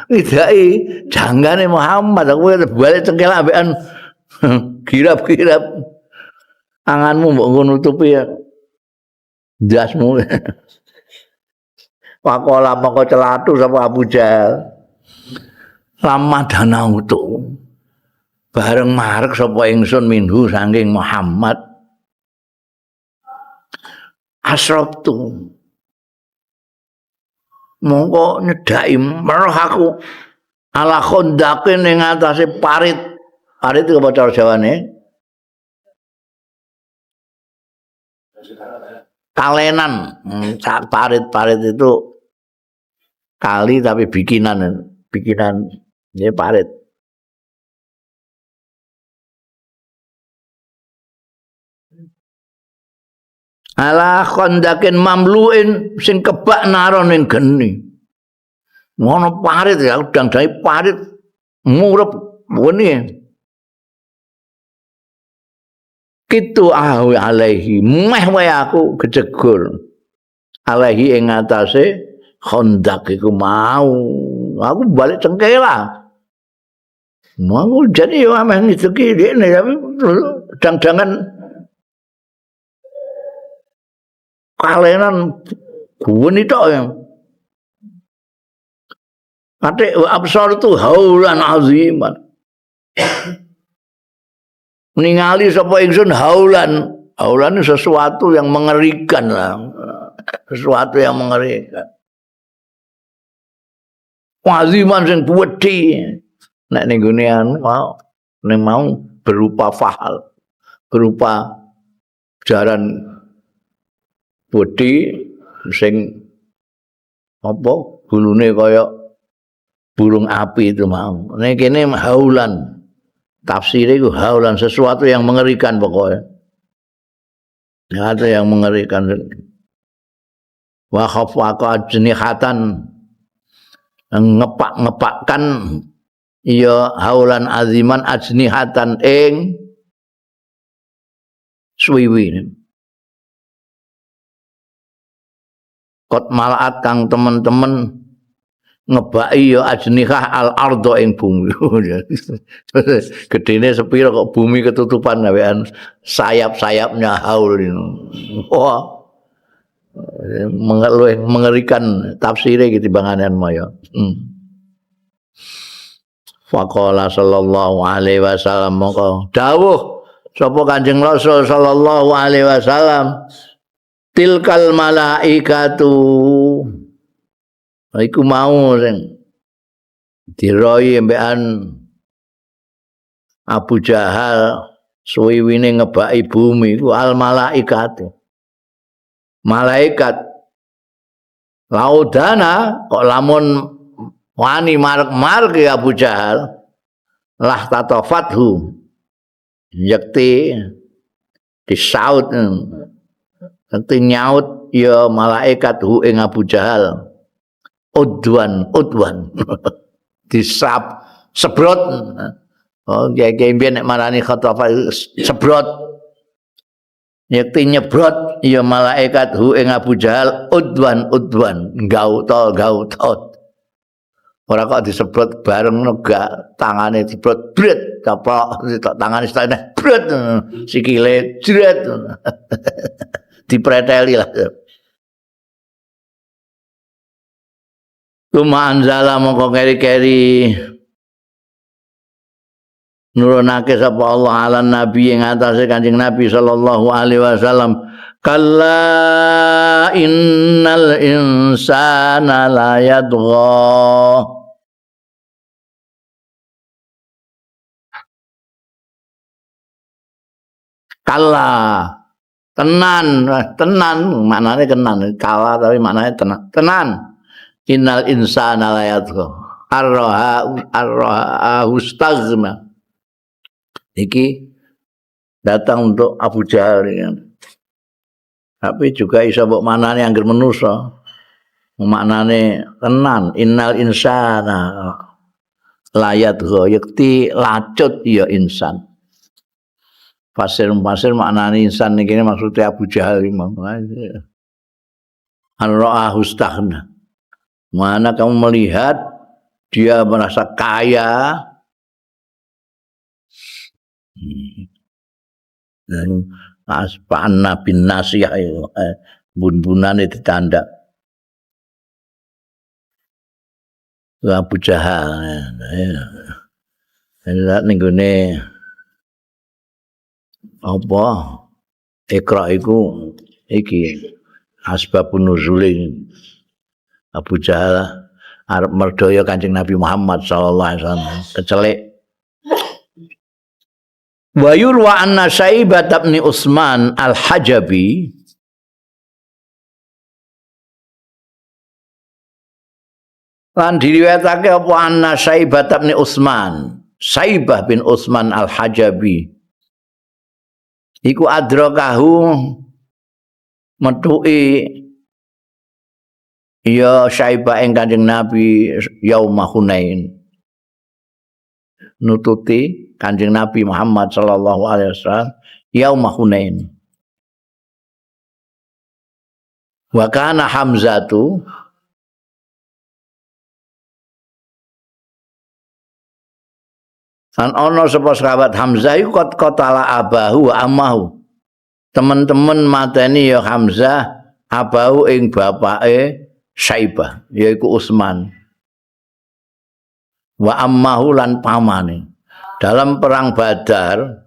ngidaki janggane Muhammad aku balik cengkelak ambekan girap-girap anganmu mbok nutupi ya jasmu pakola moko celatu sapa Abu Jahal lama danau tu bareng marek sapa ingsun minhu saking Muhammad asrabtu mongko nyedaki merah aku ala khondake ning atase parit itu apa cara Jawane kalenan parit itu kali tapi bikinan ini parit ala khondakin mamluin sing kebak naron ning geni ngono parit ya udang dai parit murep wene kitu ahu alaihi meh wae aku gejegul alaihi ing atase khondak iku mau aku balik cengkela mau jadi yo ameh ngideki dekne tapi dang-dangan kalenan guni tok ya ate absar itu haulan aziman ningali sapa ingsun haulan sesuatu yang mengerikan lah sesuatu yang mengerikan waziman sing wedi nek ning gone mau berupa fahal berupa jaran wedi sing apa gulune kaya burung api itu mau nek kene haulan tafsirnya itu haulan sesuatu yang mengerikan pokoknya. Ada yang mengerikan. Wa khafaqa ajnihatan ngepak-ngepakkan ya haulan aziman ajnihatan ing suwiwi. Kot malaat kang teman-teman ngebaki ya ajnihah al ardo ing bumi. Gedene sepira kok bumi ketutupan gawean sayap-sayapnya haul ini. Wah, mengerikan tafsire gitu banganan maya. Faqala sallallahu alaihi wasallam maka dawuh sapa Kanjeng Rasul sallallahu alaihi wasallam tilkal malaikatu iku mau sing diroi mbekan Abu Jahal suwiwine ngebaki bumi iku al malaikat. Malaikat laudana kok lamun wani marek-marek Abu Jahal lah tatafathu yakti disaut nanti nyaut ya malaikat hu ing Abu Jahal udwan disap sebrot kayak biyen nek marani khatafa sebrot yakti nyebrot ya malaikat hu ing Abu Jahal udwan gautot ora kok disebrot bareng gak tangane disebrot bret caplok tangane setane bret sikile jret dipreteli lah. Tuma anzala mongko keri-keri nurunake sapa Allah ala nabi ing atase Kanjeng Nabi sallallahu alaihi wasallam kalla innal insana la yadgha kalla tenan maknane tenan kala tapi maknane tenan innal insana la yadgha arraha ustaghna iki datang untuk Abu Jahal ya. Tapi juga iso mbok manane angger manusa maknane tenan innal insana la yadgha yakti lacut ya insan pasir maknane insan iki maksudnya Abu Jahal arraha ustaghna mana kamu melihat dia merasa kaya dan aspanna bin nasiyah bun-bunane ditanda Abu Jahal ning gone apa Iqra iku iki asbabun nuzule Abu Jahal arep merdaya Kanjeng Nabi Muhammad sallallahu alaihi wasallam kecelek. Wa yurwa anna Syaibah bin Utsman al-Hajabi lan diriwayatake apa anna Syaibah bin Utsman Syaibah bin Utsman al-Hajabi iku adrakahu metuki ya Syaibah ing Kanjeng Nabi yauma Hunain nututi Kanjeng Nabi Muhammad sallallahu alaihi wasallam yauma Hunain. Wa kana Hamzatu an ono sapa sahabat Hamzah iku qatala abahu wa ammahu. Teman-teman mateni ya Hamzah abahu ing bapake Syaibah yaiku Utsman. Wa ammahu lan pamane. Dalam perang Badar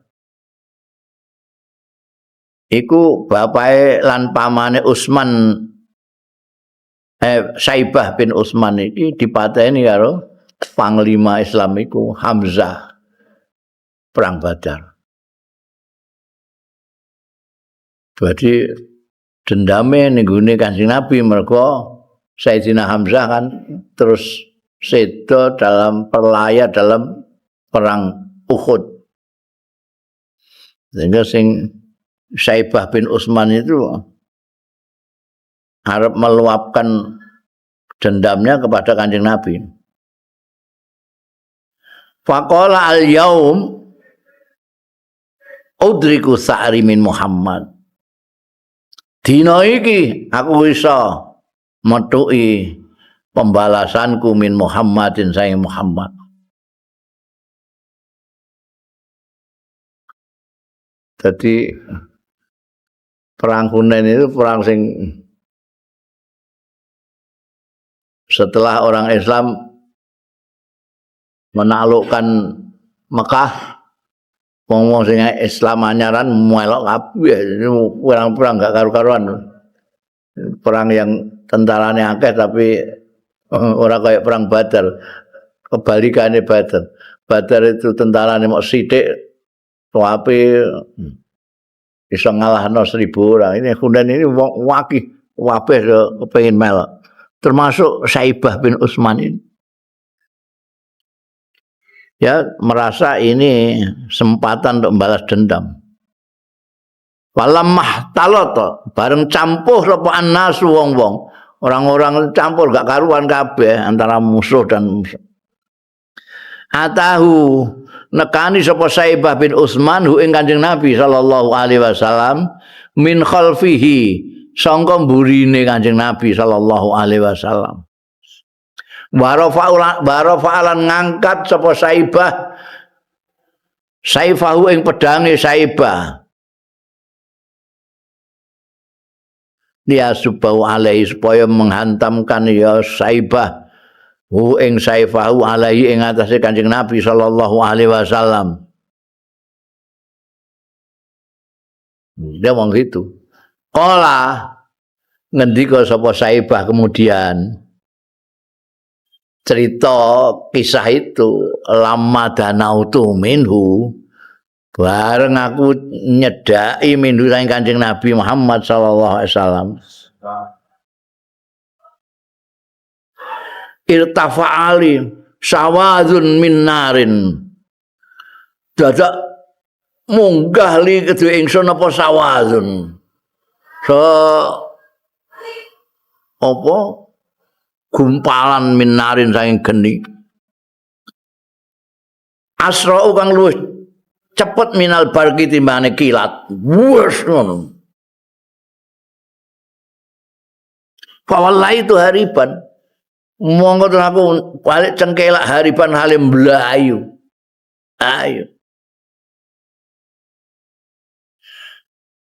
iku bapake lan pamane Utsman Syaibah bin Utsman iki dipateni karo panglima Islam iku Hamzah perang Badar. Berarti dendame ning gone Kanjeng Nabi mergo Sayyidina Hamzah kan terus sedo dalam dalam perang Uhud. Sehingga sing Syaibah bin Utsman itu harap meluapkan dendamnya kepada Kanjeng Nabi. Faqala al-yaum udriku sa'ri min Muhammad. Dina iki aku iso metuki pembalasanku min Muhammadin saing Muhammad. Jadi perang Hunain itu perang sing setelah orang Islam menaklukkan Mekah, wong-wong sing Islam anyaran melok kabeh, perang-perang gak karu-karuan. Perang yang tentarane akeh tapi ora kayak perang Badar. Kebalikannya Badar. Badar itu tentarane mok sithik, tuape bisa ngalahno 1000 orang. Ini Hunain ini wakih, kabeh kepengin melok. Termasuk Saibah bin Utsman ini. Ya, merasa ini kesempatan untuk membalas dendam. Walamah talata bareng campur sapa annas wong-wong. Orang-orang campur gak karuan kabeh antara musuh dan musuh. Atahu nekani sapa Saibah bin Utsman hu ing Kanjeng Nabi sallallahu alaihi wasallam min khalfihi sangka mburine Kanjeng Nabi sallallahu alaihi wasallam. Warafa'alan ngangkat sapa Saibah Saifahu ing pedange Saibah. Dia subau alaihi supaya menghantamkan ya Saibah hu ing Saifahu alaihi ing atase Kanjeng Nabi sallallahu alaihi wasallam. Dia ngomong gitu. Qala ngendika sapa Saibah kemudian cerita kisah itu lama danautu minhu bareng aku nyedaki minhu saking Kanjeng Nabi Muhammad sallallahu alaihi wasallam irtafa'ali sawadun min narin dadak munggah li kedue ingsun apa sawadun apa gumpalan minarin saking geni asra'u kang luwih cepet minal barqi timbane kilat wes ngono fawallahi itu hariban monggo aku balik cengkelak hariban halim mlayu ayo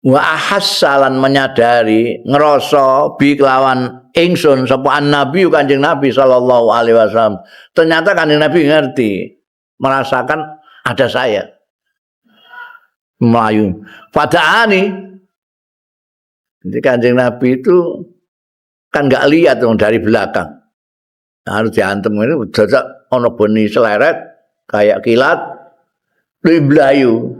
wa ahassalan menyadari ngerasa bi kelawan ingsun sapa Nabi Kanjeng Nabi sallallahu alaihi wasallam. Ternyata Kanjeng Nabi ngerti, merasakan ada saya. Melayu. Fadaani. Jadi Kanjeng Nabi itu kan enggak lihat dong dari belakang. Harus diantem ini dadak ana beni seleret kayak kilat mlayu.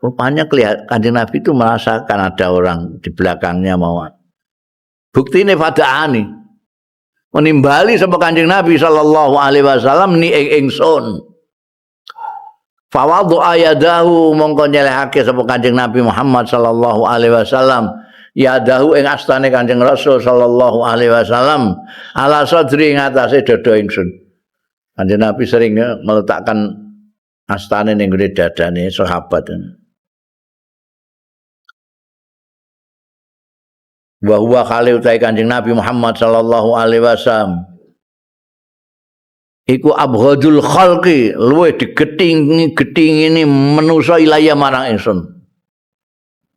Rupanya kelihatan Kanjeng Nabi itu merasakan ada orang di belakangnya mau. Bukti ini fadaani menimbali sama Kanjeng Nabi sallallahu alaihi wasallam ni ingsun. Fawadhu ayadahu mongko nyelehake sama Kanjeng Nabi Muhammad sallallahu alaihi wasallam yadahu ing astane Kanjeng Rasul sallallahu alaihi wasallam ala sadri ngatasé dada ingsun. Kanjeng Nabi sering meletakkan astane ning gone dadane sahabat. Wa huwa khali utai Kanjeng Nabi Muhammad sallallahu alaihi wasallam iku abghadul khalqi luwih digeting-getingini manusa ilaya marang ingsun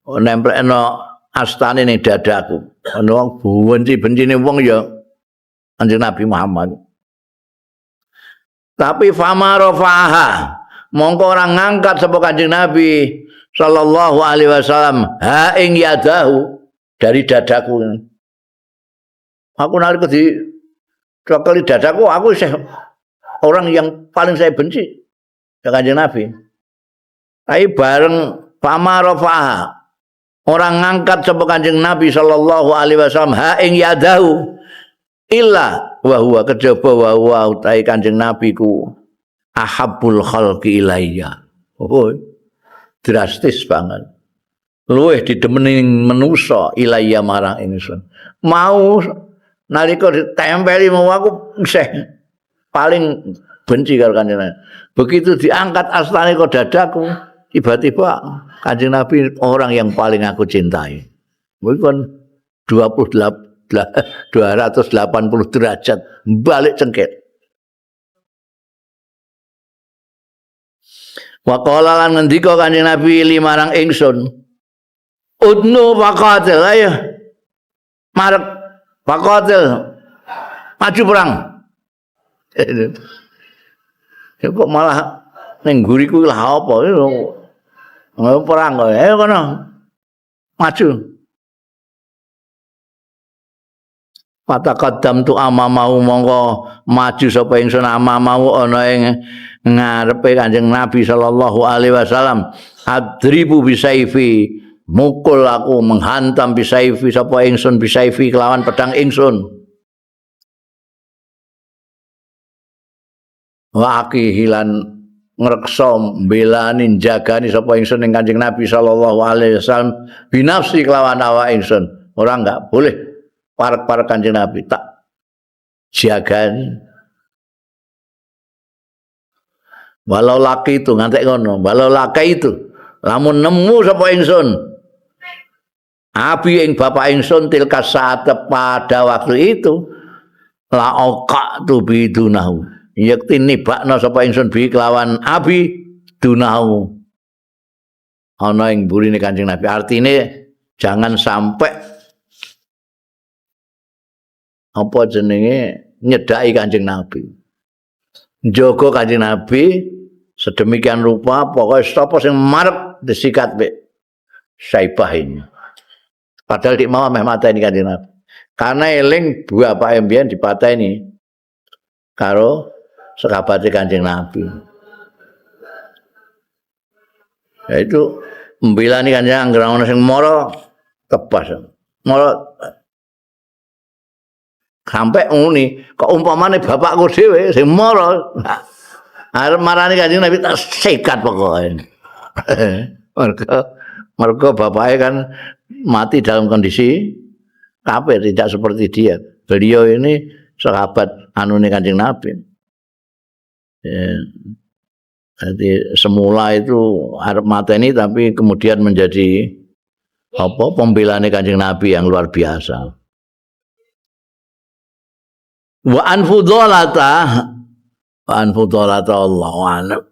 nemplekno astane ning dadaku ana wong benci-bencine wong ya Kanjeng Nabi Muhammad tapi fama rafaha mongko ora ngangkat sapa Kanjeng Nabi sallallahu alaihi wasallam ha ing yadahu dari dadaku. Aku nalika di cokali dadaku, aku orang yang paling saya benci dengan Kanjeng Nabi. Tapi bareng fama rafaha orang ngangkat sapa Kanjeng Nabi sallallahu alaihi wasallam ha ing yadahu illa wa huwa kejaba wa huwa utai Kanjeng Nabi ku ahabbul khalqi ilayya. Oh, drastis banget. Luwih didemeni manusa ilayya marang ingsun. Mau nalika ditempeli mau aku isih paling benci karo Kanjeng Nabi. Begitu diangkat astane ke dadaku, tiba-tiba Kanjeng Nabi orang yang paling aku cintai. Kuwi kan 28 280 derajat balik cengkit. Wa qala lan ngendika Kanjeng Nabi limarang ingsun, udnu faqatil, ayo marek faqatil, maju perang. Ya kok malah ning nguriku lah apa perang kok, ayo kono maju. Pataqaddam tu amamau mongko maju sapa ingsun amamau ana ing ngarepe Kanjeng Nabi sallallahu alaihi wasallam, adribu bisaifi, mukul aku menghantam bisaifi sapa ingsun bisaifi kelawan pedang ingsun. Wa akihilan ngreksa mbelani jagani sapa ingsun ing Kanjeng Nabi sallallahu alaihi wasallam binafsi kelawan awak ingsun. Ora enggak boleh parek-parek Kanjeng Nabi tak jagani. Walau laki itu ngantek ngono, walau laki itu lamun nemu sapa ingsun abi ing bapak ingsun tilka saat pada waktu itu la oka tu bidunahu yakti nibakna sapa ingsun bi kelawan abi dunahu ana ing burine Kanjeng Nabi. Artine jangan sampai apa jenenge nyedaki Kanjeng Nabi, njogo Kanjeng Nabi sedemikian rupa pokoknya sapa sing marep disikat be Saibah ini. Padahal di mau meh mateni Kanjeng Nabi. Karena eling bapak mbiyen dipateni karo sekabate Kanjeng Nabi. Ya itu mbelani Kanjeng anggere ana sing mara tebas. Mara sampai nguni kok umpamane bapakku dhewe sing mara arep marani Kanjeng Nabi tak sikat pokoknya. Mergo bapaknya kan mati dalam kondisi kafir, tidak seperti dia. Beliau ini sahabat anune Kanjeng Nabi. Ya. Jadi semula itu arep mateni tapi kemudian menjadi apa pembelane Kanjeng Nabi yang luar biasa. Wa anfudolata Allahu a'lam.